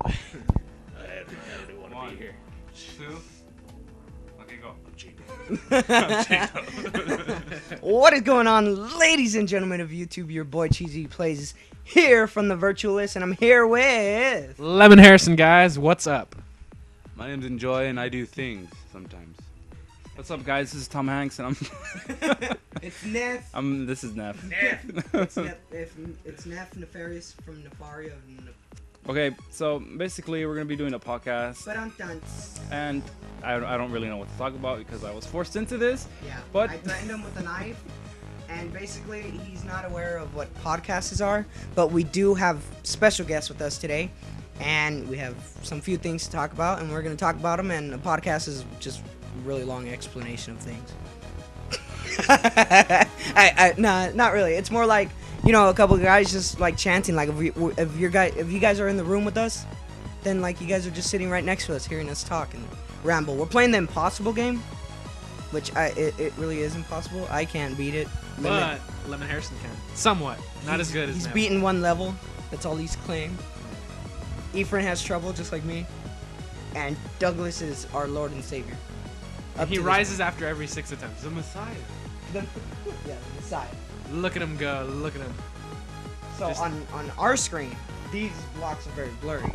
I don't even want to be here. 2. Okay, go. What is going on, ladies and gentlemen of YouTube? Your boy Cheesy Plays here from the Virtualist, and I'm here with Lemon Harrison, guys. What's up? My name's Enjoy, and I do things sometimes. What's up, guys? This is Tom Hanks, and it's Neff. This is Neff. It's Neff Nefarious from Nefaria. Okay, so basically, we're gonna be doing a podcast, and I don't really know what to talk about because I was forced into this. Yeah, but I threatened him with a knife, and basically, he's not aware of what podcasts are. But we do have special guests with us today, and we have some few things to talk about, and we're gonna talk about them. And the podcast is just a really long explanation of things. Nah, not really. It's more like, you know, a couple of guys just like chanting. Like if you guys are in the room with us, then like you guys are just sitting right next to us, hearing us talk and ramble. We're playing the impossible game, which it really is impossible. I can't beat it. But Lemon Harrison can. Somewhat. Not as good as he's Neff. beaten one level. That's all he's claimed. Ephraim has trouble, just like me. And Douglas is our Lord and Savior. He rises after every 6 attempts. The Messiah. Yeah, the Messiah. Look at him go. Look at him. So Just- on our screen, these blocks are very blurry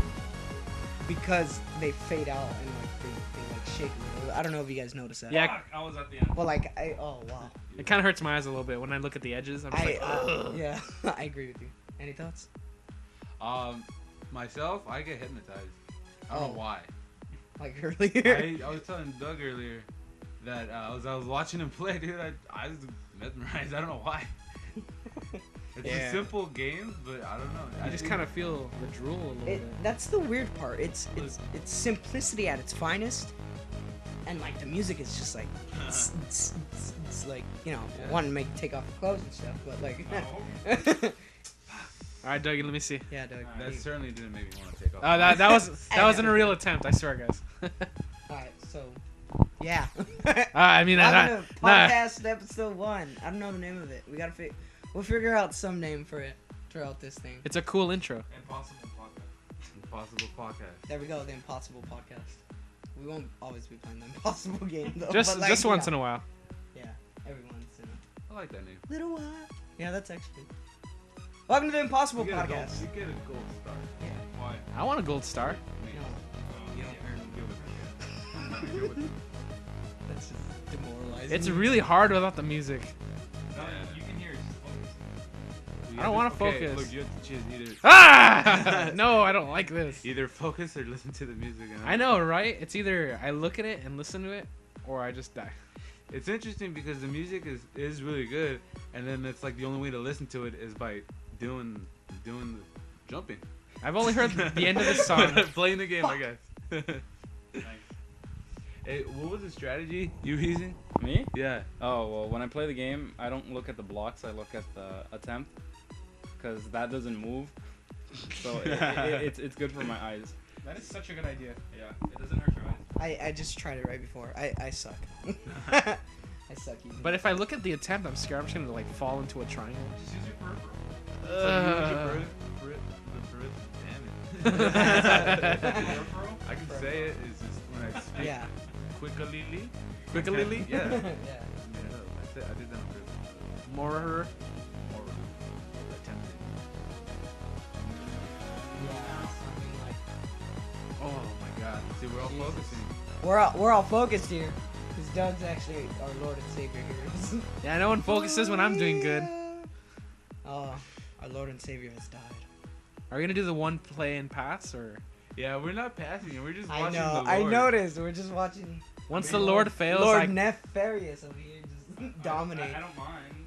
because they fade out and like they like shake a little. I don't know if you guys noticed that. Yeah, I was at the end. Well, like oh wow. it kind of hurts my eyes a little bit when I look at the edges. I'm just like, ugh. Yeah, I agree with you. Any thoughts? Myself, I get hypnotized. I don't know why. Like earlier. I was telling Doug earlier that I was watching him play, dude. I was mesmerized. I don't know why. It's a simple game, but I don't know. I just kind of feel the drool a little bit. That's the weird part. It's simplicity at its finest, and like the music is just like it's like, you know, one to make you take off your clothes and stuff, but like. All right, Dougie, let me see. Yeah, Doug. That certainly didn't make me want to take off. That wasn't a real attempt. I swear, guys. All right, so yeah. I mean, Welcome to podcast episode 1. I don't know the name of it. We'll figure out some name for it throughout this thing. it's a cool intro. Impossible podcast. Impossible podcast. There we go, the Impossible Podcast. We won't always be playing the Impossible game though. Just but, like, just once in a while. Yeah, every once in a I like that name. little while. Yeah, that's actually. Welcome to the Impossible You Podcast. get a gold star. Yeah. Why? I want a gold star. You don't earn. That's just demoralizing. It's really hard without the music. No, you can hear it. Just focus. I don't want to focus. Look, you have to choose either. Ah! No, I don't like this. Either focus or listen to the music. I know, right? It's either I look at it and listen to it, or I just die. It's interesting because the music is really good, and then it's like the only way to listen to it is by doing the jumping. I've only heard the end of the song. Playing the game, I guess. Hey, what was the strategy you were using? Me? Yeah. Oh, well, when I play the game, I don't look at the blocks. I look at the attempt, because that doesn't move. So it's good for my eyes. That is such a good idea. Yeah, it doesn't hurt your eyes. I just tried it right before. I suck. I suck even. But if I look at the attempt, I'm scared I'm just gonna like fall into a triangle. Just use your peripheral. Uh, Peripheral? I can say it. It's just when I speak. Yeah. Quickly. Quickly? Yeah. Yeah. That's it. I did that on purpose. More. More attempted. Yeah. Something like. Oh my God. See, we're all Jesus. focusing. We're all focused here, because Doug's actually our Lord and Savior here. Yeah, no one focuses when I'm doing good. Oh, our Lord and Savior has died. Are we gonna do the one play and pass, or Yeah, we're not passing it. We're just I watching know. the Lord. I noticed. We're just watching. once the Lord fails, Lord I Nefarious over here just dominate. I don't mind.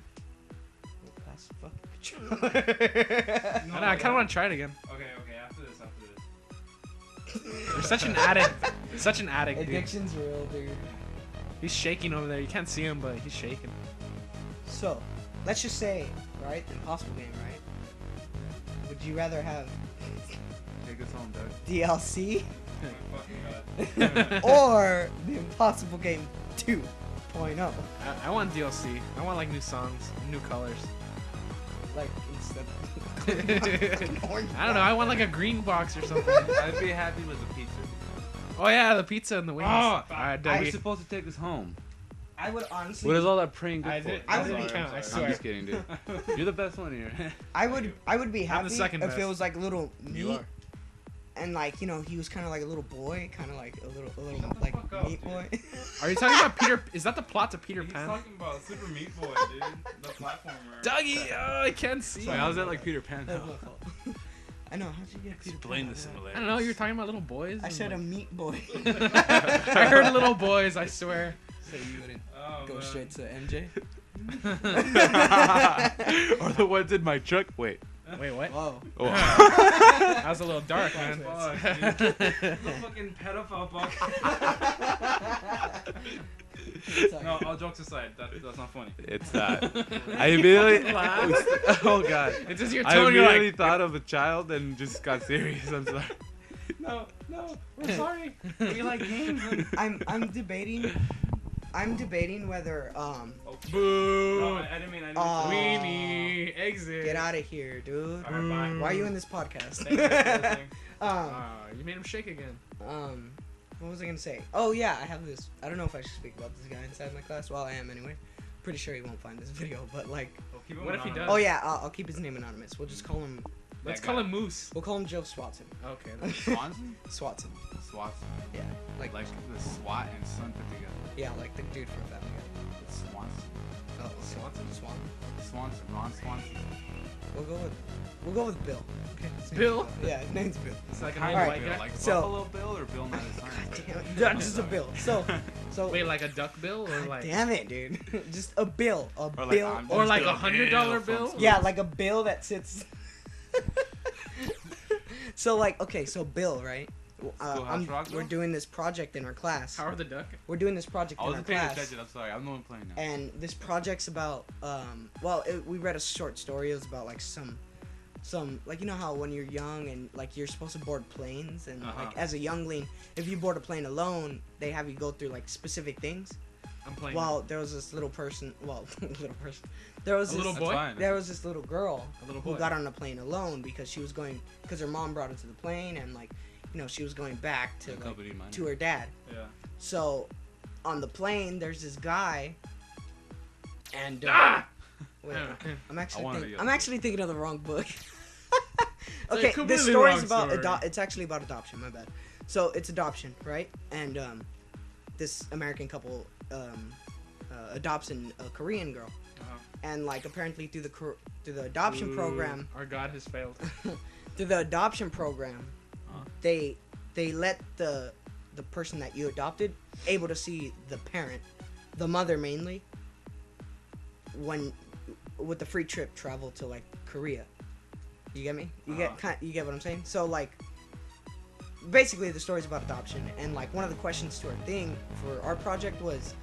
Pass the fucking controller. I kind of want to try it again. Okay, after this. You're such an addict. Such an addict, dude. Addiction's real, dude. He's shaking over there. You can't see him, but he's shaking. So, let's just say, right, the Impossible game, right? Would you rather have Take us home, Doug. DLC God. or the Impossible Game 2.0? I want DLC. I want like new songs, new colors. Like in instead I don't know. I want like a green box or something. I'd be happy with the pizza. Oh yeah, the pizza and the wings. Oh, All right, You're Dougie. supposed to take us home. I would honestly. What is all that praying good I for? did. I I would didn't be- count. I I'm swear. just kidding, dude. You're the best one here. I would be I'm happy the second if best. it was like a little You meat, are. and like he was kind of like a little boy, kind of like a little Shut the like fuck up, meat dude. boy. Are you talking about Peter? Is that the plot to Peter He's Pan? talking about Super Meat Boy, dude. The platformer. Dougie, oh, I can't see. Wait, how's that like Peter Pan? That's my fault. I know. How'd you get Peter Explain Pan? the similarities. I don't know. You're talking about little boys. I and, said a like- meat boy. I heard little boys. I swear. So you wouldn't Oh, go man. straight to MJ? Or the ones in my truck. Wait. Wait, what? Whoa. Oh. That was a little dark, man. Fuck, dude. The fucking pedophile box. No, all jokes aside, that's not funny. It's that. I immediately. Oh god. It's just your I tone. You're immediately like, thought of a child and just got serious. I'm sorry. No, we're sorry. We like games. I'm debating whether boo. No, I didn't mean. I didn't Oh. mean. Weenie, exit. get out of here, dude. Alright, bye. Why are you in this podcast? Thank you for listening. You made him shake again. What was I gonna say? Oh yeah, I have this. I don't know if I should speak about this guy inside my class. Well, I am anyway. Pretty sure he won't find this video, but like. Well, keep him What if he anonymous. does? Oh yeah, I'll keep his name anonymous. We'll just call him. Let's That call guy. him Moose. We'll call him Joe Swatson. Okay. Swanson? Swatson. Swanson. Yeah. Like Like the SWAT and Son put together. yeah, like the dude from Family Guy. It's Swanson. Oh, Swanson? Swan. Swanson. Ron Swanson. We'll go with Bill. Okay. his name's Bill? Yeah, his name's Bill. It's like an Kind old of white Bill. guy. Like So- Buffalo Bill or Bill Nye the God Science damn Guy? it. Yeah, just a Bill. So Wait, like a duck bill or like damn it, dude. Just a bill. A like, bill. I'm or just like a $100 bill bill? from Yeah, like a bill that sits. So like, okay, so Bill, right? Schoolhouse Rock, we're Bill? doing this project in our class. Howard the Duck. We're doing this project I in our wasn't paying class. attention. I'm sorry. I'm the one playing now. And this project's about we read a short story. It was about like some like, you know how when you're young and like you're supposed to board planes and Uh-huh. like as a youngling, if you board a plane alone, they have you go through like specific things. I'm playing. Well, there was this little person. Well, little person. There was A little this, boy? That's fine. There was this little girl A little who boy. got on the plane alone because she was going because her mom brought her to the plane and like, you know, she was going back to like, Accompanied minor. to her dad. Yeah. So on the plane, there's this guy, and Ah! wait, I'm I actually wanted to think, yell. I'm actually thinking of the wrong book. a Okay, completely this story's wrong about story. it's actually about adoption. My bad. So it's adoption, right? And this American couple adopts a Korean girl, Uh-huh. and like apparently through the adoption Ooh, program, Our God has failed. through the adoption program, Huh? they let the person that you adopted able to see the parent, the mother mainly, when with the free trip travel to like Korea. You get me? You get what I'm saying? So like basically the story's about adoption, and like one of the questions to our thing for our project was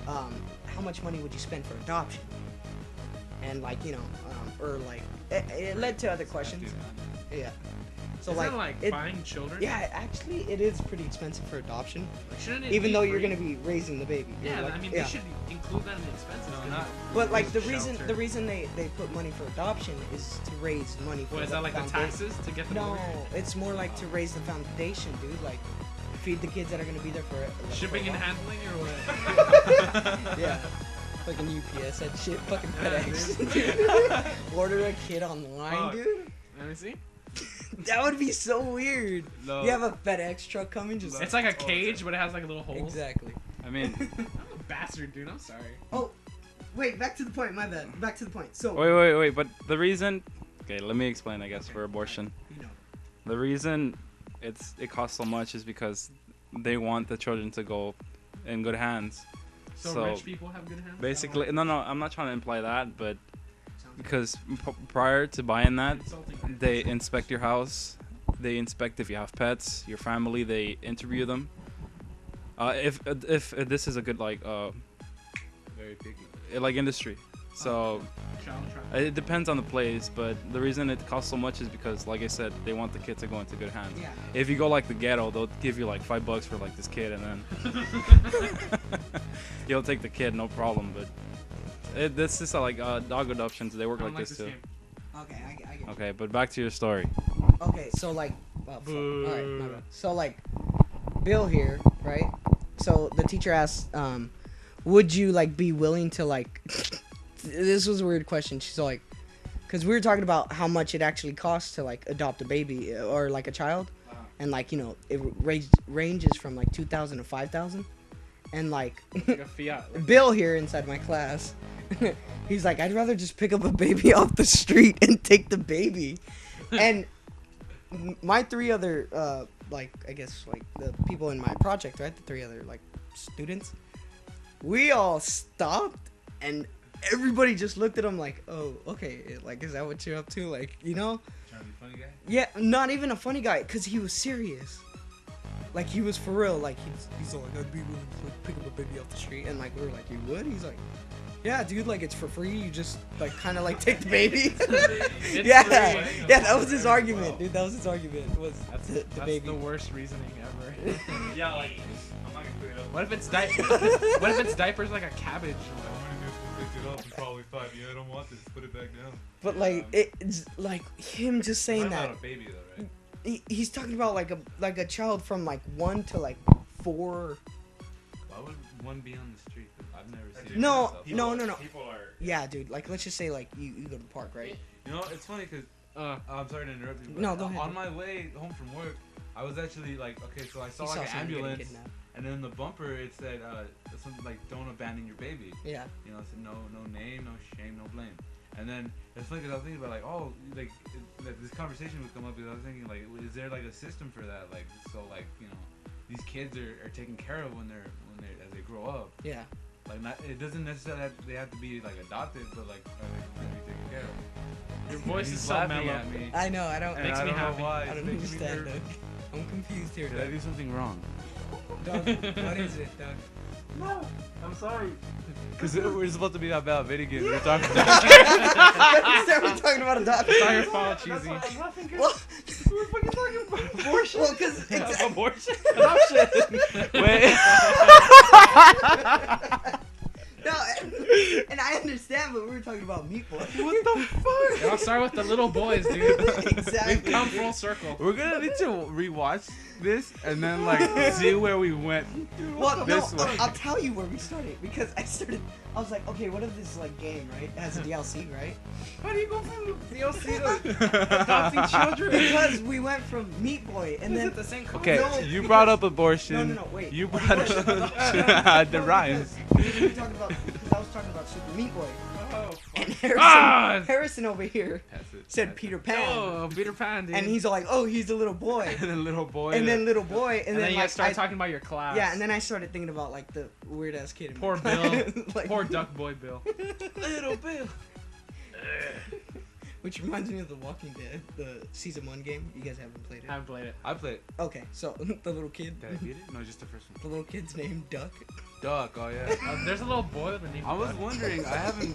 how much money would you spend for adoption? And like, you know, or like it led to other questions. Yeah. So Isn't like, it like it, buying children? yeah, actually it is pretty expensive for adoption, Like, shouldn't it even be though you're free? gonna be raising the baby. You're Yeah, like- I mean yeah. they should include that in the expenses. No, 'cause not- But like the Shelter. reason they put money for adoption is to raise money for What is the that like the foundation. taxes to get the No, movie? it's more like to raise the foundation, dude. Like feed the kids that are gonna be there for like, Shipping for a and while. handling or what? Yeah. Fucking UPS that shit. Fucking Yeah, FedEx. Order a kid online, Fuck. dude. Let me see. That would be so weird. No. You have a FedEx truck coming, just It's like a cage, but it has like little holes. exactly. I mean, I'm a bastard, dude. I'm sorry. Oh, wait. Back to the point. My bad. Back to the point. So wait. But the reason. Okay, let me explain. I guess for abortion, you know, the reason it costs so much is because they want the children to go in good hands. So, rich people have good hands. Basically, no, I'm not trying to imply that, but sounds because prior to buying that, Insulting. they inspect your house, they inspect if you have pets, your family, they interview them. If this is a good Very picky. like industry, so Child. it depends on the place. But the reason it costs so much is because, like I said, they want the kid to go into good hands. Yeah. If you go like the ghetto, they'll give you like $5 for like this kid, and then you'll take the kid, no problem. But this is like dog adoptions. They work I don't like this too. game. Okay, I get you. Okay, but back to your story. Okay, so like, well, fuck. All right, my bad. So like, Bill here, right? So the teacher asked, would you like be willing to like? This was a weird question. She's like, because we were talking about how much it actually costs to like adopt a baby or like a child, and like it ranges from like 2,000 to 5,000, and like Like a Fiat. Bill here inside my class, he's like, I'd rather just pick up a baby off the street and take the baby, and my three other like I guess like the people in my project, right? The three other like students, we all stopped and everybody just looked at him like, oh, okay, like is that what you're up to? Like, you know? Trying to be a funny guy? Yeah, not even a funny guy, cause he was serious. Like he was for real. Like he's all like, I'd be willing to like, pick up a baby off the street, and like we were like, you would? He's like, yeah, dude, like it's for free. You just like kind of like take the baby. Yeah, free. yeah, that was his argument, dude. That was his argument. Was That's, the that's baby. the worst reasoning ever. Yeah, like, I'm not gonna pick it up. What if it's what if it's diapers like a cabbage? I'm gonna pick it up in probably 5. Yeah, I don't want this. Put it back down. But like it's like him just saying I'm that. not a baby though, right? He's talking about like a child from like 1 to like 4. Why would one be on the street? I've never seen it No, myself. no. People are. Yeah, dude. Like let's just say like you go to the park, right? You know, it's funny because I'm sorry to interrupt you. But No, go ahead. On my way home from work, I was actually like, okay, so I saw He like saw an somebody getting ambulance, kidnapped. and then in the bumper it said something like, "Don't abandon your baby." Yeah. You know, it said no name, no shame, no blame. And then it's funny because I was thinking about like, oh, like this conversation would come up because I was thinking like, is there like a system for that? Like, so like these kids are taken care of when they're as they grow up. Yeah. Like it doesn't necessarily they have to be like adopted, but like are they going to be taken care of? Your voice He's is so laughing mellow. at me. I know. I don't. And Makes I me don't happy. know why. I It's don't making me understand, nervous. Doug. I'm confused here, Did I do Doug. something wrong? Doug, what is it, Doug? No, I'm sorry. Because we're supposed to be about video games. We're talking about. We're talking about adoption. It's not your fault, cheesy. Well, We're fucking talking about abortion. well, because Abortion. Adoption. Wait. no, and I understand, but we were talking about Meat Boy. What the fuck? I'll start with the little boys, dude. Exactly. We've come full circle. We're gonna need to rewatch this and then like see where we went. Well, no, This way. I'll tell you where we started because I was like, okay, what if this like game, right? It has a DLC, right? How do you go from DLC to adopting children? Because we went from Meat Boy and Is then it the same concept? Okay, No, you because- brought up abortion. No, wait. You brought up the rhymes. we were talking about because I was talking about Super Meat Boy Oh, and Ah! Harrison over here That's it. said Peter Pan, Oh, Peter Pan, dude. and he's all like, oh, he's the little boy, And then little boy. and then little boy, and and then then you like start talking about your class. yeah, and then I started thinking about like the weird ass kid. In Poor my class. Bill. Like, Poor Duck Boy Bill. little Bill. Which reminds me of The Walking Dead, the season 1 game. You guys haven't played it. I haven't played it. I played. Okay, so the little kid, Did I beat it? No, just the first one. the little kid's named Duck. Duck. Oh yeah. There's a little boy with a name. I was Duck. wondering. I haven't.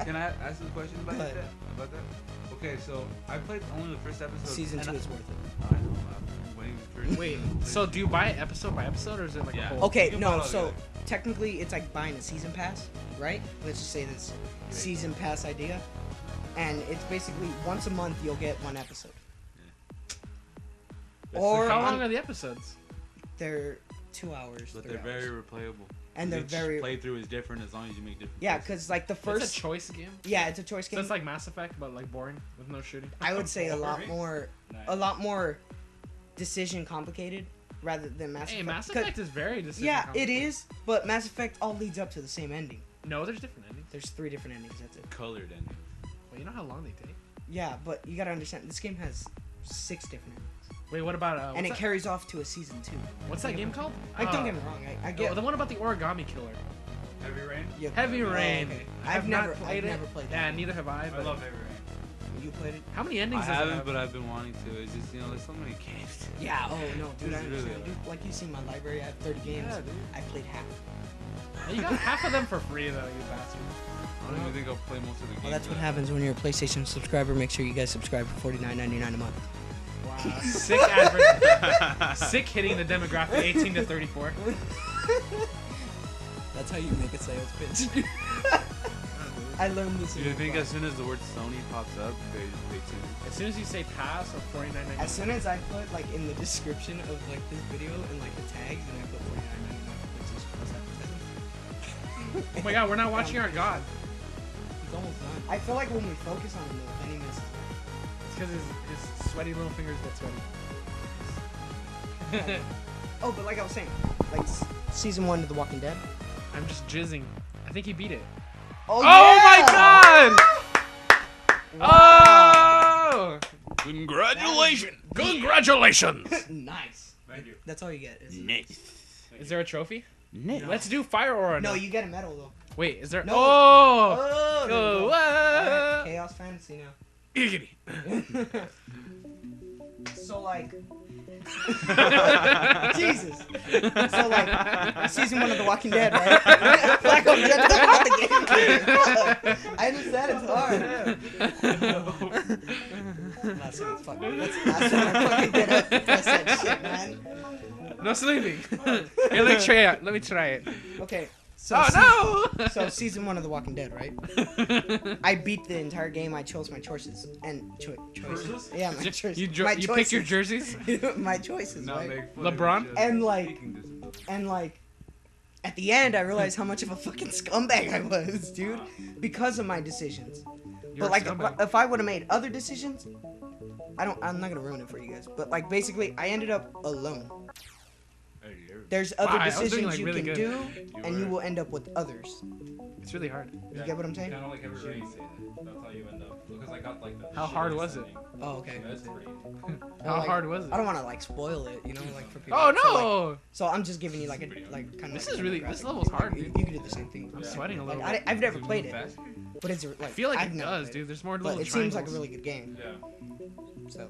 Can I ask a question about Go ahead. that? About that? Okay, so I played only the first episode. Season and 2 I- is worth it. I know. I'm waiting for. Wait, so do you buy it episode by episode, or is it like Yeah. a whole? Okay, You can buy it no, all so together. technically it's like buying a season pass, right? Let's just say this season pass idea. And it's basically once a month you'll get 1 episode. That's Or- the How con- long are the episodes? They're 2 hours, But 3 they're hours. very replayable. And they're Each very playthrough is different as long as you make different. yeah, choices. because like the It's first a choice game. yeah, it's a choice So game. it's like Mass Effect, but like boring with no shooting. I would say a lot Boring? more Nice. decision complicated rather than Mass Hey, Effect. Mass 'Cause- Effect is very decision. Yeah, it complicated. is, but Mass Effect all leads up to the same ending. No, there's different endings. There's 3 different endings. That's it. Colored ending. Well, you know how long they take. Yeah, but you gotta understand this game has 6 different endings, Wait, what about and what's it that, carries off to a season 2. what's that game called? Like, don't get me wrong, I get the one about the origami killer. Heavy Rain. you- Heavy oh, Rain. okay. I have not I've played it. never played Yeah, that. neither have I. I But love Heavy Rain. You played it? how many I endings does it haven't, have? but I've been wanting to. It's just there's so many games. Yeah. Oh no, dude. I It's really understand. Dude, like you see my library, I have 30 games. Yeah, dude. I played half. You got half of them for free though, you bastard. I don't even think I'll play most of the games. Well, that's what that- happens when you're a PlayStation subscriber. Make sure you guys subscribe for $49.99 a month. Wow, sick advert. Sick hitting the demographic 18 to 34. That's how you make a sales pitch. I learned this. Do you think as soon as the word Sony pops up, they tune As soon as you say pass or 49.99. As soon as I put like in the description of like this video and like the tags and I put 49.99, Oh my god, we're not watching our god. He's almost done. I feel like when we focus on him, then he misses. It's because his sweaty little fingers get sweaty. Oh, but like I was saying, like season 1 of The Walking Dead. I'm just jizzing. I think he beat it. Oh, my god! Oh! Congratulations! Congratulations! Nice. Thank you. That's all you get. Is there a trophy? No. Let's do fire aura. No, now. you get a medal though. Wait, is there? No. Oh! there you go. Oh! Alright, Chaos Fantasy now. Giggity. So like, Jesus. So like, season 1 of The Walking Dead, right? Like I'm just about the game. I understand it's hard. Last one, fuck. That's the last one I fucking did. Press that shit, man. No sleeping. Here, let me try it. Let me try it. Okay. So Oh no! So season 1 of The Walking Dead, right? I beat the entire game. I chose my choices and choices. Yeah, my choices. You my you pick your jerseys. my choices, Not right? make fun LeBron? of each And, other's like- speaking disabilities. And like, at the end, I realized how much of a fucking scumbag I was, dude, because of my decisions. You're But like, a scumbag. if I would have made other decisions, I'm not gonna ruin it for you guys. But like, basically, I ended up alone. Hey, you're- There's other I was doing, decisions like, you really can good. do, and you will end up with others. It's really hard. You get what I'm saying? Kind of like every race. That's how you end up. Because I got like the. How hard was it? Oh, okay. That's pretty. How like, hard was it? I don't want to like spoil it, you know, like for people. Oh So, like, no! so I'm just giving you like a like kind of. This is really- this level's hard, You, dude. you can do the same thing. I'm sweating a little. Like bit. I've never Does it played move it, faster? but it's like I feel like I've it never does, played dude. There's more But little it seems like a triangles. really good game. Yeah. So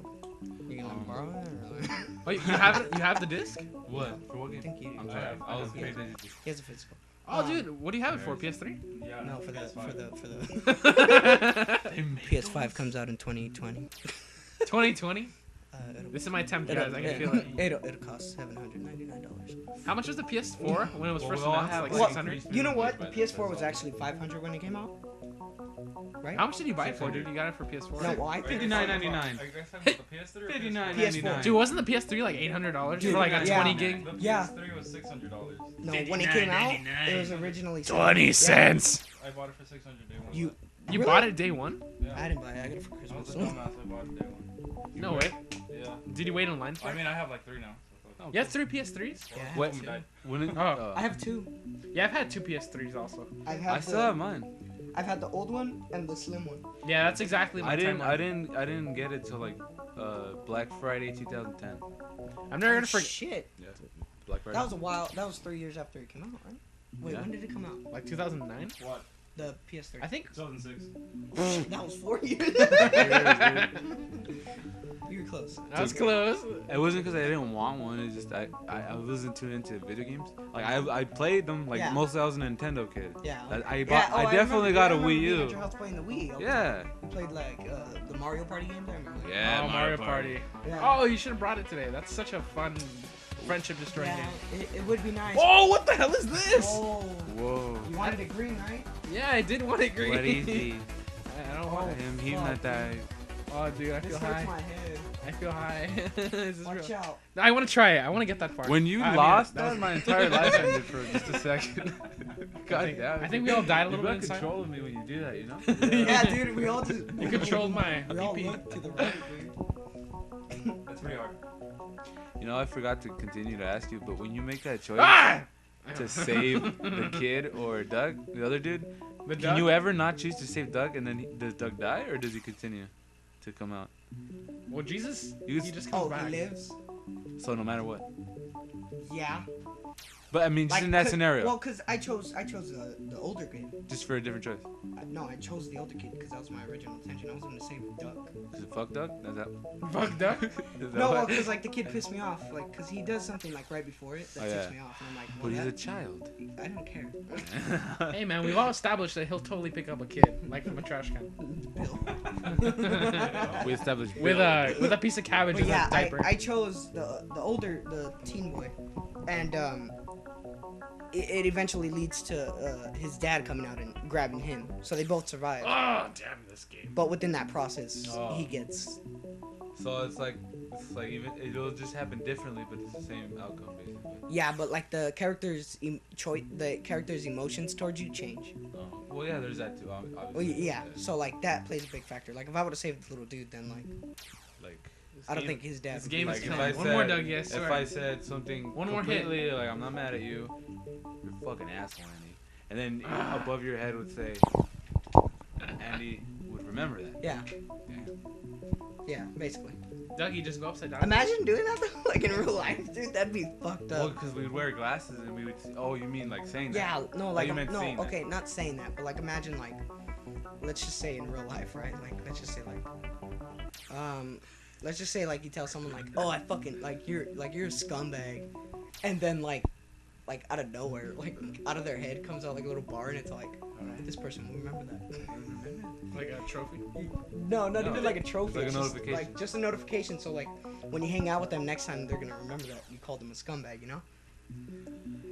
you gonna borrow it? Or... Wait, you have it? You have the disc? What? For what I game? think you. I'm sorry. I was Yeah. paying attention to. He has a physical. Oh, dude, what do you have it for? PS3? Yeah. No, for the PS5. PS5 comes out in 2020. 2020. It'll, This is my temp, it'll, guys. I can feel it. it'll cost $799. How much was the PS4 when it was Well, first we all announced? have, Like like, 600. increased You know minimum what? The wage, but PS4 was that's actually $500 when it came out. Right? How much did you buy it for, dude? You got it for PS4? No, well, I think $59.99. Are you guys talking about the PS3 or PS4. Dude, wasn't the PS3 like $800 Dude, for like a yeah. 20 gig? The Yeah. PS3 was $600. No, when it came out, it was originally 20 cents. I bought it for $600 day one. You, You Really? bought it day one? Yeah. I didn't buy it. I got it for I was Christmas. a dumbass. I bought it day one. No way. Yeah. Did you wait in line for I it? mean, I have like 3 now. So You have 3 PS3s? Yeah, I have What? two. When it, Oh. I have two. Yeah, I've had 2 PS3s also. I've I had still have mine. I've had the old one and the slim one. Yeah, that's exactly my I timeline. didn't get it till like Black Friday 2010. I'm never Oh, gonna forget. shit. Yeah. Black Friday. That was a while. That was 3 years after it came out, right? Wait, Yeah. when did it come out? Like 2009? what? The PS3. I think. 2006. That was 4 years. You were close. That was close. It wasn't because I didn't want one. It's just I wasn't too into video games. Like I played them. Like Yeah. mostly I was a Nintendo kid. Yeah. I Yeah, oh, I definitely got a remember Wii being U. at your house playing the Wii. all the Yeah. time. We played like the Mario Party games. I remember. That. Yeah. Oh, Mario Party. Yeah. Oh, you should have brought it today. That's such a fun friendship destroying Yeah, game. it would be nice. Oh, what the hell is this? Oh, Whoa. you wanted it green, right? Yeah, I did want it green. What is he? I don't I want it. am fuck. hypnotized. Oh, dude, I This feel hurts high. my head. I feel high. Is this Watch real? out. I want to try it. I want to get that far. When you I mean, lost that that, was- my entire life ended for just a second. God damn. I think we all died a You little got bit inside. control of me when you do that, you know? Yeah, dude, we all just. You controlled my We all BP. looked to the right, dude. That's pretty hard. You know, I forgot to continue to ask you, but when you make that choice Ah! to save the kid or Doug, the other dude, The can duck? you ever not choose to save Doug and then does Doug die or does he continue to come out? Well, Jesus, You- he just comes Oh, back. he lives? So no matter what. Yeah. But I mean, just in that 'cause- scenario, Well, cause I chose the older kid. just for a different choice. No, I chose the older kid because that was my original intention. I was gonna save Duck. Is it fuck Doug? Is that? Fuck duck. Is that No, well, what- cause like the kid pissed me off, like, cause he does something like right before it that Oh, ticks yeah. me off, and I'm like, But well, he's a that, child. I don't care. Hey man, we've all established that he'll totally pick up a kid, like from a trash can, We established with a piece of cabbage But in yeah, a diaper. I chose the older, the teen boy, and it eventually leads to his dad coming out and grabbing him. So they both survive. Oh, damn this game. But within that process, Oh. he gets. So it's like even it'll just happen differently, but it's the same outcome basically. Yeah, but like the character's the character's emotions towards you change. Oh. Well, yeah, there's that too. Obviously. Well, yeah. So like that plays a big factor. Like if I would have saved the little dude, then Like I don't think his dad. This would game be is if like, killing. I One said, more, Doug, yes, if sir. I said something One more hit. completely like I'm not mad at you, you're a fucking asshole, Andy. And then above your head would say, Andy would remember that. Yeah. Damn. Yeah, basically. Dougie, just go upside down. Imagine doing that though, like in real life, dude. That'd be fucked Well, up. because we would wear glasses and we would. Oh, you mean like saying that? Yeah, no, Oh, like you meant no, saying that. okay, not saying that, but like imagine like, let's just say in real life, right? Like let's just say let's just say like you tell someone like, oh, I fucking like you're a scumbag, and then like out of nowhere, like out of their head comes out like a little bar, and it's like, this person will remember that. Like a trophy. No, not No, even like a trophy. it's like a just, notification. Like just a notification. So like when you hang out with them next time, they're gonna remember that you called them a scumbag. You know.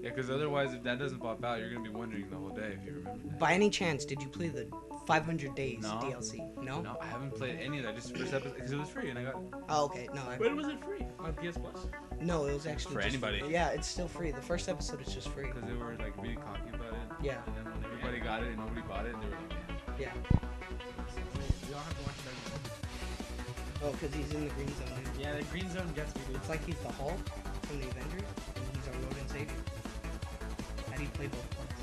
Yeah, because otherwise, if that doesn't pop out, you're gonna be wondering the whole day if you remember that. By any chance, did you play the 500 Days No. DLC? No. No, I haven't played any of that. Just the first episode because it was free and I got. Oh, okay. No. When was it free? On PS Plus? No, it was actually For just anybody. Free. Yeah, it's still free. The first episode is just free. Because they were like really cocky about it. Yeah. And then when everybody got it and nobody bought it, they were like, Yeah. We all have to watch that. Oh, because he's in the green zone. Dude. Yeah, the green zone gets me, dude. It's like he's the Hulk from the Avengers, and he's our Lord and Savior. How do you play both parts?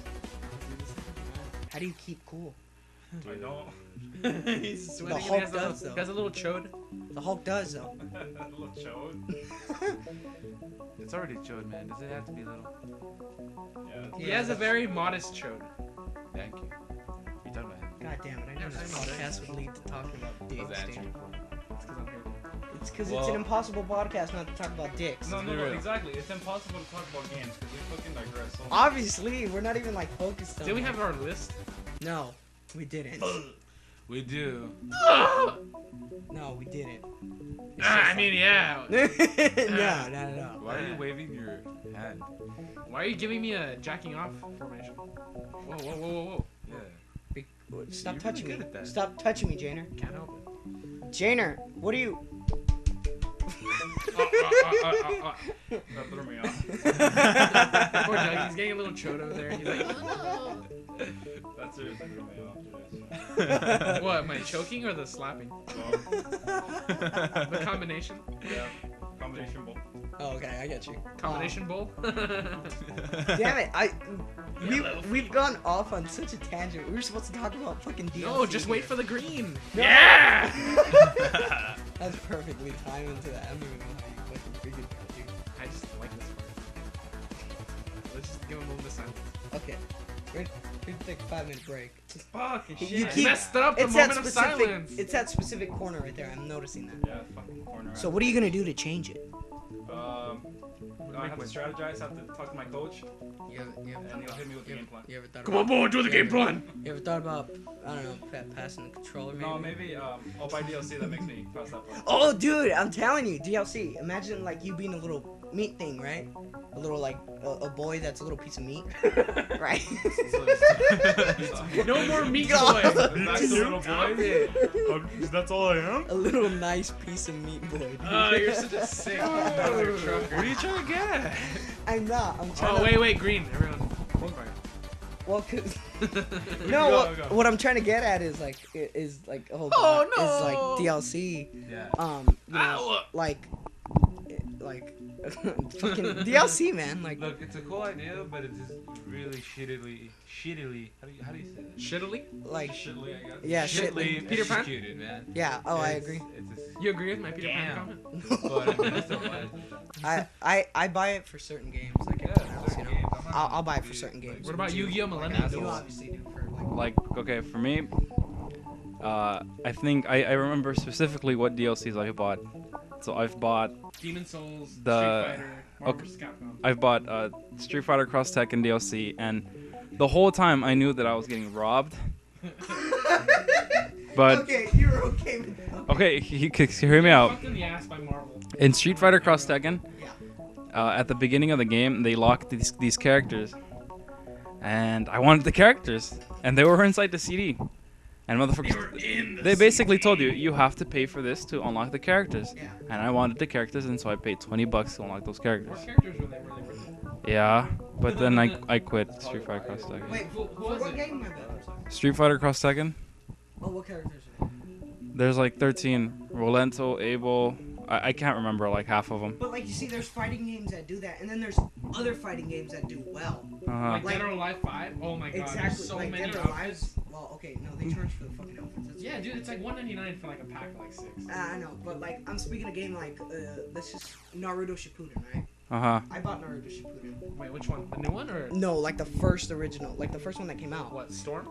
How do you keep cool? I don't. He's sweating. and Hulk he has does, a, though. he has a little chode. The Hulk does though. Little chode. it's already chode, man. Does it have to be little? Yeah. He has a very modest chode. Thank you. You talking about him? God damn it! I Yeah, knew this I'm podcast would lead to talking about I dicks. was answering Dude. for him. It's because I'm here. It's because it's Well- an impossible podcast not to talk about dicks. No, Let's no, be no, real. exactly. It's impossible to talk about games because we fucking digress so much. Obviously, we're not even like focused on. Did we it. have our list? No, we didn't. We do. No, we didn't. I mean, yeah. no. Why are you waving your hand? Why are you giving me a jacking off formation? Whoa, whoa, whoa, whoa, whoa. Yeah. Stop You're touching really me. good at that. Stop touching me, Janer. Can't help it. Janer, what are you? That threw me off. Poor Doug, he's getting a little chode over there. He's like, That seriously threw me off, dude. what, am I choking or the slapping? The combination? Yeah. Combination bowl. Oh, okay, I get you. Combination bowl? Damn it! We've gone off on such a tangent. We were supposed to talk about fucking DLC. No, just wait for the green. No. Yeah! That's perfectly timed into that. I don't even know how you fucking figured that, dude. I just like this part. Let's just give him a moment of silence. Okay, we're gonna take a 5-minute break. Fucking You shit. keep- Messed up the It's that moment of specific. silence. It's that specific corner right there. I'm noticing that. Yeah, fucking corner. So what are you gonna do to change it? I have to strategize. Have to talk to my coach, You ever and he'll hit me with the game plan. You ever thought Come on, boy, do the game plan. You ever thought about, I don't know, passing the controller maybe? No, maybe I'll buy DLC that makes me pass that part. Oh, dude, I'm telling you, DLC. Imagine like you being a little meat thing, right? A little like a boy that's a little piece of meat, right? No more meat God. boy. That's the little boy. That's all I am. A little nice piece of meat boy. Dude. Oh, you're such a sick mother trucker. What are you trying to get at? I'm not. I'm trying Oh, to. wait, green. Everyone. Well, cause Go, no, go. what I'm trying to get at is like hold Oh, on, is like no. DLC. Yeah. You know, Ow. like fucking DLC, man. Like Look, it's a cool idea, but it's just really shittily. How do you say that? Shittily? like Shittily, I guess. yeah, Shittily shit. Peter Pan? executed, man. Yeah. Oh, I It's- agree. It's just, You agree with my Peter Pan Damn. comment? but I mean, I still buy it. I buy it for certain games. Like Yeah, everyone else, you certain know. games. I'm not I'll buy it gonna for be, certain like, games. What about Yu-Gi-Oh! You Millennium? obviously do for Like, okay, for me, I think I remember specifically what DLCs I bought. So I've bought Demon Souls, The- Street Fighter, Marvel vs. Capcom. I've bought Street Fighter Cross Tekken DLC, and the whole time I knew that I was getting robbed. But Okay, you're okay with that. okay, hear me out. Fucked in the ass by Marvel. In Street Fighter Cross Tekken, at the beginning of the game, they locked these characters, and I wanted the characters, and they were inside the CD. And motherfuckers, they basically told you have to pay for this to unlock the characters. Yeah. And I wanted the characters, and so I paid $20 to unlock those characters. What characters were they really worth it? Yeah, but then I quit Street Fighter Cross Tekken. Wait, for what game, my bad? Street Fighter Cross Tekken. Oh, what characters are they? There's like 13. Rolento, Abel. I can't remember like half of them. But like you see, there's fighting games that do that, and then there's other fighting games that do well. Like Like- Dead or Alive 5? Oh my god, Exactly. there's so like many Dead or outfits. Alive's. Well, okay, no, they charge for the fucking outfits. That's Yeah, what- dude, it's like $1.99 for like a pack of like 6. I know, but like I'm speaking a game like this is Naruto Shippuden, right? Uh-huh. I bought Naruto Shippuden. Wait, which one? The new one or No, like the first original, like the first one that came out. what? Storm?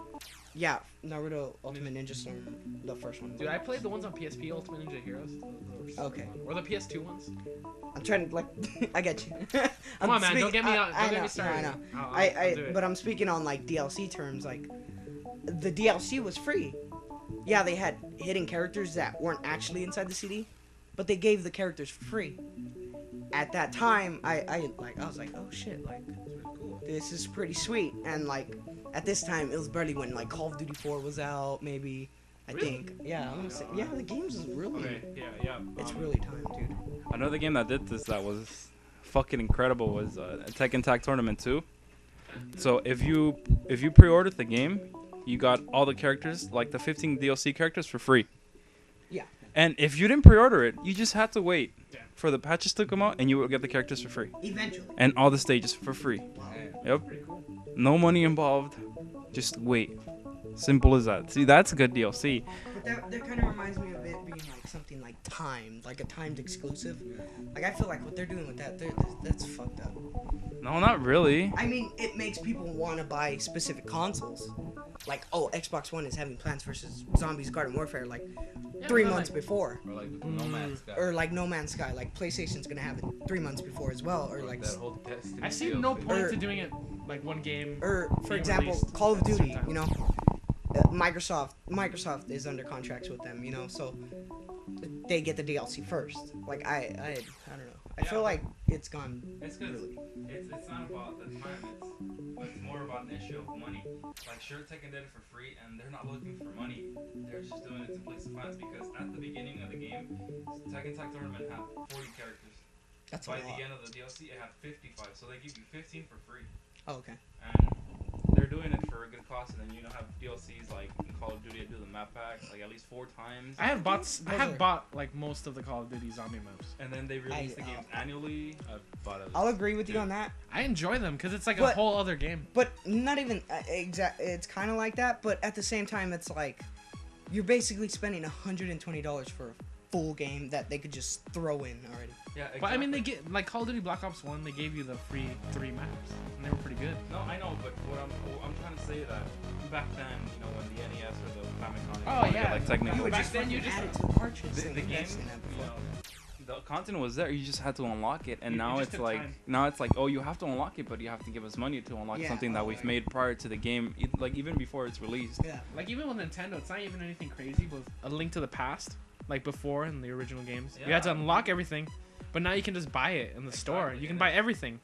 Yeah, Naruto Ultimate Ninja Storm, the first one. Dude, I played the ones on PSP, Ultimate Ninja Heroes. Okay. Or the PS2 ones. I'm trying to like, I get you. Come on, man, don't get me out. Don't get me started. I know. I'll do it. But I'm speaking on like DLC terms. Like, the DLC was free. Yeah, they had hidden characters that weren't actually inside the CD, but they gave the characters for free. At that time, I was like, oh shit, like, this is pretty sweet. And like, at this time, it was barely when like Call of Duty 4 was out, maybe. I Really? think. Yeah, I'm gonna say, yeah, the games is really. Okay, yeah. It's really time, dude. Another game that did this that was fucking incredible was Tekken Tag Tournament 2. So if you pre-ordered the game, you got all the characters, like the 15 DLC characters, for free. Yeah. And if you didn't pre-order it, you just had to wait Yeah. for the patches to come out, and you would get the characters for free, Eventually. and all the stages for free. Yep. Pretty cool. No money involved. Just wait. Simple as that. See, that's a good DLC. But that kind of reminds me of it being like something like timed, like a timed exclusive. Like I feel like what they're doing with that's fucked up. No, not really. I mean, it makes people want to buy specific consoles. Like, oh, Xbox One is having Plants vs Zombies Garden Warfare like Yeah, 3 but, months like, before, Or like No Man's Sky. or like No Man's Sky. Like PlayStation's gonna have it 3 months before as well, or like, that whole Destiny I see no DLC. point Or- to doing it like one game. or for being example, released Call of at a certain Duty. time. You know, Microsoft is under contracts with them. You know, so they get the DLC first. Like I don't know. I feel like it's gone. It's because really. it's not about the time, it's more about an issue of money. Like, sure, Tekken did it for free, and they're not looking for money. They're just doing it to place the fans, because at the beginning of the game, Tekken Tag Tournament had 40 characters. That's a By lot. the end of the DLC, it had 55, so they give you 15 for free. Oh, okay. And they're doing it for a good cost, and then have DLCs like in Call of Duty. I do the map pack like at least 4 times. I have bought Those are- bought like most of the Call of Duty zombie maps. And then they release the games annually. I bought it. I'll agree with you on that. I enjoy them because it's like a But- whole other game. But not even exact. It's kind of like that, but at the same time, it's like you're basically spending $120 for a full game that they could just throw in already. Yeah, exactly. But I mean, they get like Call of Duty Black Ops 1. They gave you the free 3 maps, and they were pretty good. No, I know, but what I'm trying to say that back then, when the NES or the Famicom, Oh, yeah. like technically, You would back just then you fucking just- add it to the cartridge. the thing. game, I've seen that before. the content was there. You just had to unlock it, and You now just it's took like time. oh, you have to unlock it, but you have to give us money to unlock Yeah. something that Oh, we've right. made prior to the game, like even before it's released. Yeah. Like even with Nintendo, it's not even anything crazy. But A Link to the Past, like before in the original games, you had to Yeah. unlock everything, but now you can just buy it in the store. Exactly, You can and buy everything,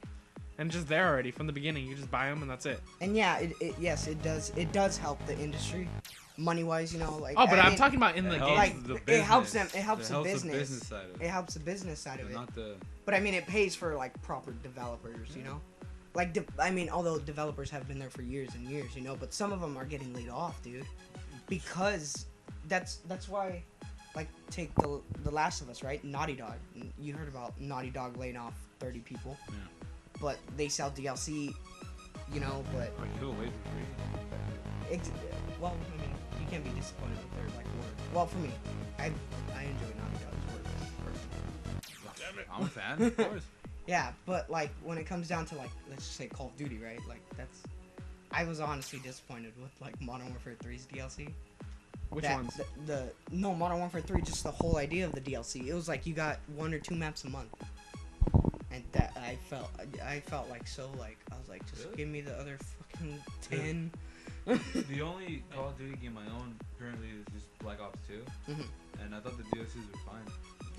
and just there already from the beginning. You just buy them and that's it. And yeah, yes, it does help the industry, money wise. Like. Oh, but I I'm mean, talking about in the It game. helps Like, the it helps business. them- it helps the business. business side of It it. helps the business side of But it. not the. But I mean, it pays for like proper developers. Like although developers have been there for years and years, but some of them are getting laid off, dude, because that's why. Like, take the Last of Us, right? Naughty Dog. You heard about Naughty Dog laying off 30 people. Yeah. But they sell DLC, but Or give away for free. well, I mean, you can't be disappointed with their like work. Well, for me, I enjoy Naughty Dog's work. Personally. I'm a fan, of course. Yeah, but like when it comes down to like let's just say Call of Duty, right? Like I was honestly disappointed with like Modern Warfare 3's DLC. Which That- ones? No, Modern Warfare 3, just the whole idea of the DLC. It was like you got 1 or 2 maps a month. And that I felt like so like I was like just Really? give me the other fucking 10. The only Call of Duty game I own currently is just Black Ops 2, Mhm. and I thought the DLCs were fine.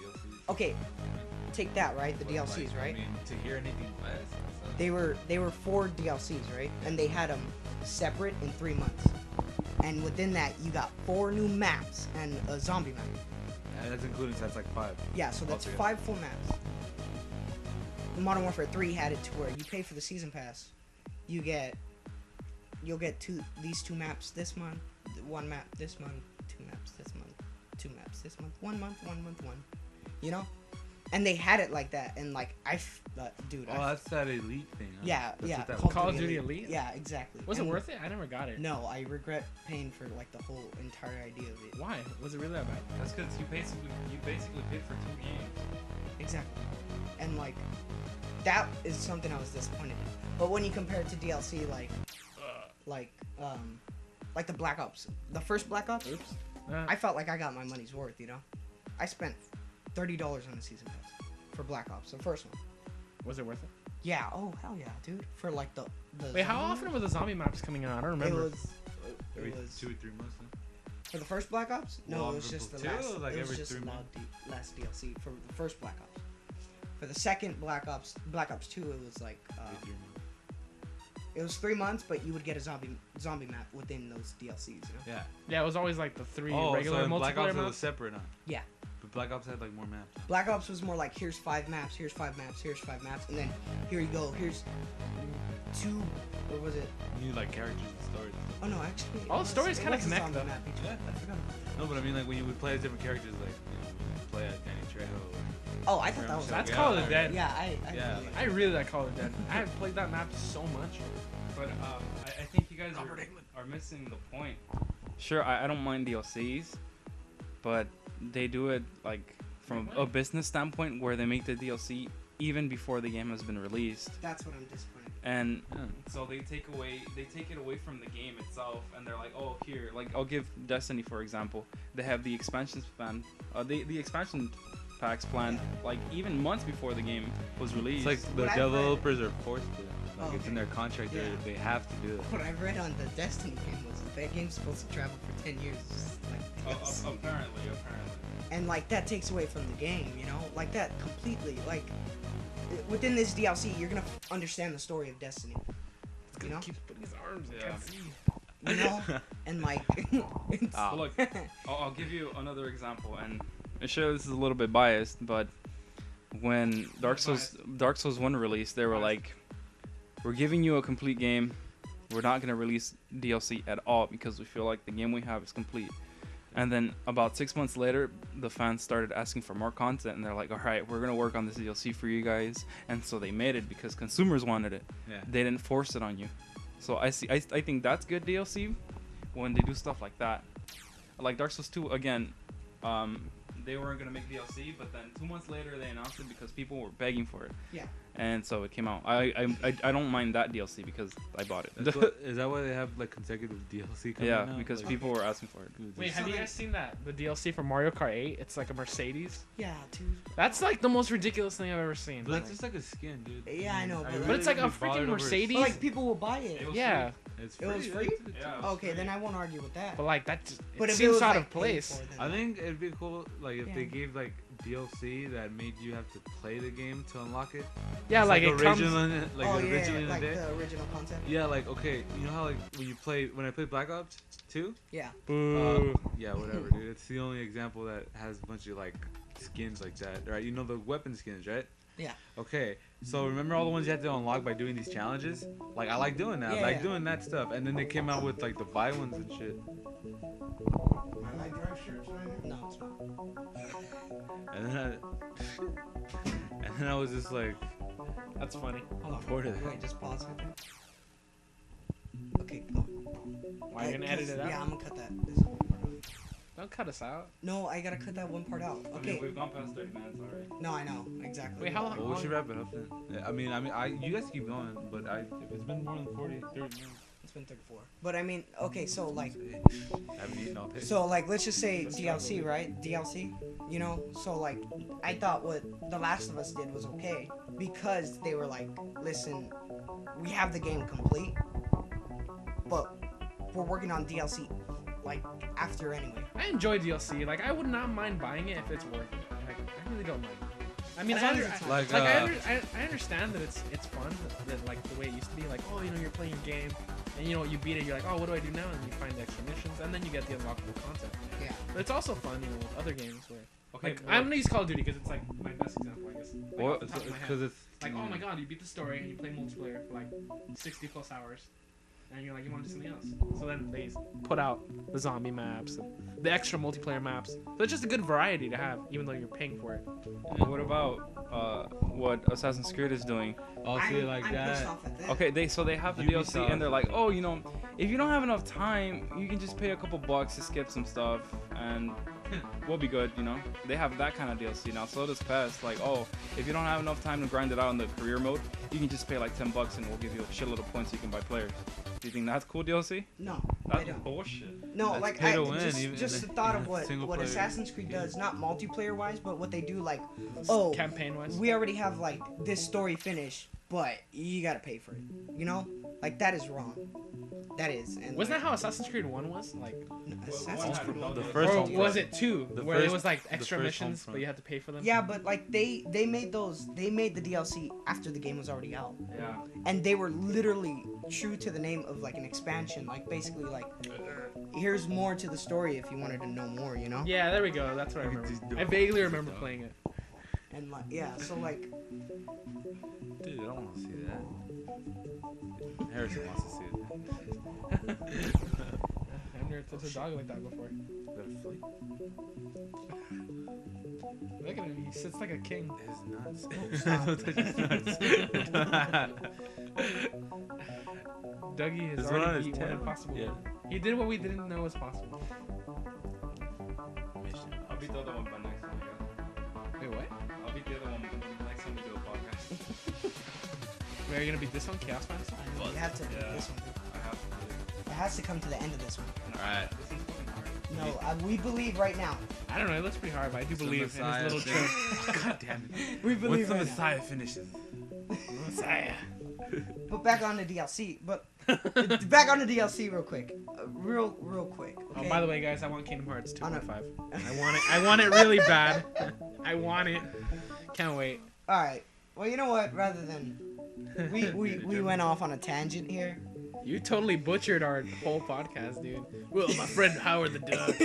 DLCs. Okay, take that, right? The But, DLCs, like, right? I mean, to hear anything less. They were 4 DLCs, right? And they had them separate in 3 months. And within that, you got 4 new maps and a zombie map. And that's including, so that's like 5. Yeah, so that's Altogether. 5 full maps. Modern Warfare 3 had it to where you pay for the season pass, you'll get these 2 maps this month, 1 map this month, 2 maps this month, 2 maps this month, 1 month, 1 month, 1. You know? And they had it like that, and like dude. Oh, that's that Elite thing. Huh? Yeah, That's yeah. what that Call of Duty Elite? Yeah, exactly. Was it And worth it? I never got it. No, I regret paying for like the whole entire idea of it. Why? Was it really that bad? That's because you basically paid for 2 games. Exactly. And like that is something I was disappointed in. But when you compare it to DLC, like the Black Ops, the first Black Ops, Oops. I felt like I got my money's worth. You know, I spent $30 on the season pass for Black Ops, the first one. Was it worth it? Yeah. Oh hell yeah, dude. For like the Wait, how zombie often mode? were the zombie maps coming out? I don't It remember. was. Every It was 2 or 3 months. Huh? for the first Black Ops. No, Well, it was just the two, last. like it was every just 3 the months. last DLC for the first Black Ops. For the second Black Ops 2, it was like Every 3 months. it was 3 months, but you would get a zombie map within those DLCs. You know? Yeah. Yeah, it was always like the 3 Oh, regular so in Black Ops multiplayer it was maps. separate, huh? Yeah. But Black Ops had like more maps. Huh? Black Ops was more like here's 5 maps, here's 5 maps, here's 5 maps, and then here you go, here's 2. Or was it? You need like characters and stories. Oh no, actually. All the stories kinda a connect, zombie though. map each one. I forgot. No, but I mean like when you would play as different characters, like you play as Danny Trejo. Oh, I thought that was. That's Yeah. Call of the Dead. Yeah, I Yeah, really- I really like Call of the Dead. I have played that map so much. But I think you guys are missing the point. Sure, I don't mind DLCs, but they do it like from a business standpoint where they make the DLC even before the game has been released. That's what I'm disappointed. And Yeah. so they take it away from the game itself, and they're like, oh, here, like I'll give Destiny for example. They have the expansions plan, the expansion packs planned like even months before the game was released. It's like the What I've read- developers are forced to. Like Oh, it's in okay. their contract. Yeah. They have to do it. What I read on the Destiny game was that game's supposed to travel for 10 years. Just like DLC. Apparently. And like that takes away from the game, you know? Like that completely. Like within this DLC, you're gonna understand the story of Destiny. You know? Keeps putting his arms. I Yeah. can't see. You know? And like it's, Ah. But look, I'll give you another example, and I'm sure this is a little bit biased, but when Dark Souls 1 released, they were like, we're giving you a complete game. We're not going to release DLC at all because we feel like the game we have is complete. And then about 6 months later, the fans started asking for more content, and they're like, all right, we're going to work on this DLC for you guys. And so they made it because consumers wanted it. Yeah. They didn't force it on you. So I think that's good DLC when they do stuff like that. Like Dark Souls 2, again, they weren't going to make DLC, but then 2 months later they announced it because people were begging for it. yeah. And so it came out. I don't mind that DLC because I bought it. Is that why they have like consecutive DLC coming Yeah, out? because Like, people were asking for it. Wait, So have you then- guys seen that? The DLC for Mario Kart 8? It's like a Mercedes. Yeah, dude. That's like the most ridiculous thing I've ever seen. But that's just like a skin, dude. Yeah, I know, but- But it's like a wouldn't be freaking bothered over- Mercedes. But like people will buy it. It was Yeah, It's It was free? Yeah, it was Okay, free. then I won't argue with that. but like that just, But it if seems was, out like, of place. paid for, I then think it'd be cool, like if they Yeah. gave like DLC that made you have to play the game to unlock it. Yeah, It's like it comes. original, like oh originally in yeah, like the day. the original concept. Yeah, like okay, you know how like when I played Black Ops 2? Yeah. Boo. Yeah, whatever, dude. It's the only example that has a bunch of like skins like that, right? You know the weapon skins, right? Yeah. Okay, so remember all the ones you had to unlock by doing these challenges? Like I like doing that. I Yeah, like yeah. doing that stuff. And then they came out with like the buy ones and shit. No, it's not. And then I was just like, That's funny. Hold on. Bored of that. Wait, just pause it. Okay, go. Why are you gonna edit it out? Yeah, I'm gonna cut that. This whole part out. Don't cut us out. No, I gotta cut that one part out. I mean, Okay. we've gone past 30 minutes already. No, I know exactly. Wait, how long? well, we should wrap it up then. Yeah, I mean, you guys keep going, but if it's been more than 30 minutes, It's been 34. But I mean, okay, so like, I haven't eaten all day. so like, let's just say DLC, right? DLC. You know, so like, I thought what The Last of Us did was okay because they were like, listen, we have the game complete, but we're working on DLC like after anyway. I enjoy DLC. Like I would not mind buying it if it's worth it. Like I I really don't mind. I mean, As long as it's not- Like, I understand that it's fun, that like the way it used to be, like, oh, you know, you're playing your game, and you know, you beat it, you're like, oh, what do I do now? And you find the extra missions, and then you get the unlockable content. Yeah. But it's also fun, you know, with other games where, Okay, like, I'm gonna use Call of Duty because it's like my best example, I guess. Like, off the top of my head. Because it's Like, oh my god, you beat the story and you play multiplayer for like 60 plus hours, and you're like, you want to do something else. So then they put out the zombie maps and the extra multiplayer maps. So it's just a good variety to have, even though you're paying for it. And what about what Assassin's Creed is doing? I'll see it like I'm that. pissed off at that. Okay, they have the DLC Ubisoft. and they're like, oh, you know, if you don't have enough time, you can just pay a couple bucks to skip some stuff and we'll be good, you know. They have that kind of DLC now. So does PES. Like, oh, if you don't have enough time to grind it out in the career mode, you can just pay like $10 and we'll give you a shitload of points so you can buy players. Do you think that's cool DLC? No, I That's don't. bullshit. No, That's like pay to I win, just, even just in the a- thought in of a what single-player Assassin's Creed game. does, not multiplayer wise, but what they do, like, oh, Campaign wise. we already have like this story finished, but you gotta pay for it. You know, like that is wrong. That is. And Wasn't like, that how Assassin's Creed 1 was? Like, Assassin's Creed? The first or one was it 2? The Where it first- was like the extra first missions, Homefront. but you had to pay for them? Yeah, but like they made the DLC after the game was already out, Yeah. and they were literally true to the name of like an expansion, like basically like here's more to the story if you wanted to know more, you know. Yeah, there we go. That's what I Look at remember. these I vaguely remember playing it. And like yeah, so like Dude, I don't want to see that. Harrison wants to see it. I've never touched a dog like that before. Is that a flea? Look at him. He sits like a king. His nuts. Stop. Don't touch his nuts. Dougie has This one on already his beat one tab? impossible. Yeah. He did what we didn't know was possible. Mission. I'll beat the other one by next time, guys. Wait, what? I'll beat the other one next time we do a podcast. Wait, are you gonna beat this one, Chaos Fantasy? I know, you have to do Yeah. this one. I have to do it. It has to come to the end of this one. Alright. This one's fucking hard. No, we believe right now. I don't know. It looks pretty hard, but I do The believe in his Messiah little thing. trick. God damn it. We believe Once the right Messiah finishes. Messiah. now. But back on the DLC. But back on the DLC real quick. Real quick. Oh, Okay? by the way, guys, I want Kingdom Hearts On a- 2.5. I want it. I want it really bad. I want it. Can't wait. All right. Well, you know what? Rather than we went off on a tangent here. You totally butchered our whole podcast, dude. Well, my friend Howard the Duck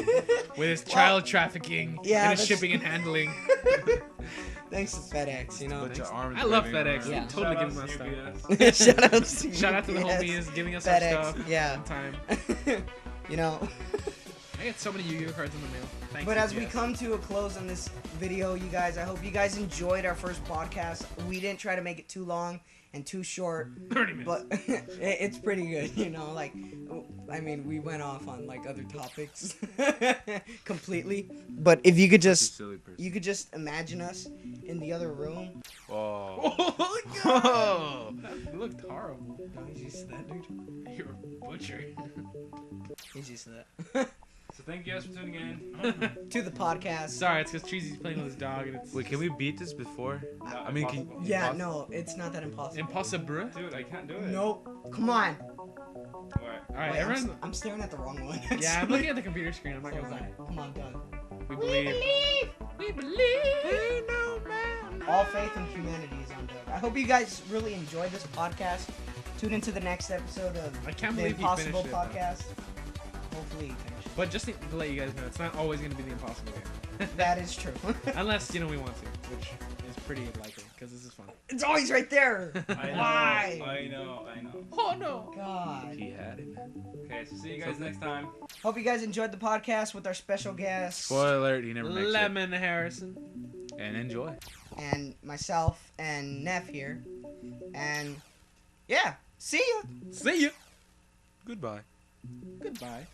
with his child trafficking yeah, and his that's- shipping and handling. Thanks to FedEx, you know. Put your arms I love waving FedEx. around. They Yeah. totally Shout give out us to stuff. Shout out to Shout out to the UPS, homies giving us our FedEx. stuff Yeah. on time. You know. I get so many Yu-Gi-Oh cards in the mail. Thanks. But as we UPS. come to a close on this video, you guys, I hope you guys enjoyed our first podcast. We didn't try to make it too long and too short, 30 minutes. but it's pretty good, you know. Like, I mean, we went off on like other topics completely. But if you could Such a just, silly person. you could just imagine us in the other room. Oh. Oh, God. That looked horrible. No, he's used to that, dude. You're a butcher. He's used to that. So thank you guys for tuning in. To the podcast. Sorry, it's because Treasy's playing with his dog and it's Wait, can we beat this before? I mean, can Impossible. Yeah, impossible? no, it's not that impossible. impossible. Dude, I can't do it. Nope. Come on. Alright. All right, Wait, everyone. I'm staring at the wrong one. Yeah, I'm looking at the computer screen. I'm not Hold gonna lie. on. Come on, Doug. We believe. We believe. All faith in humanity is on Doug. I hope you guys really enjoyed this podcast. Tune into the next episode of I can't the believe he Impossible finished it, though. podcast. Hopefully you finish But just to let you guys know, it's not always gonna be the impossible game. it. That is true. Unless, you know, we want to, which is pretty likely, because this is fun. It's always right there. I know. Why? I know. Oh, no! God. He had it. Okay, so see you guys next time. Hope you guys enjoyed the podcast with our special guest Spoiler alert, he never makes it. Lemon Harrison. And enjoy. and myself and Neff here. And yeah, see ya. See you. Goodbye. Goodbye.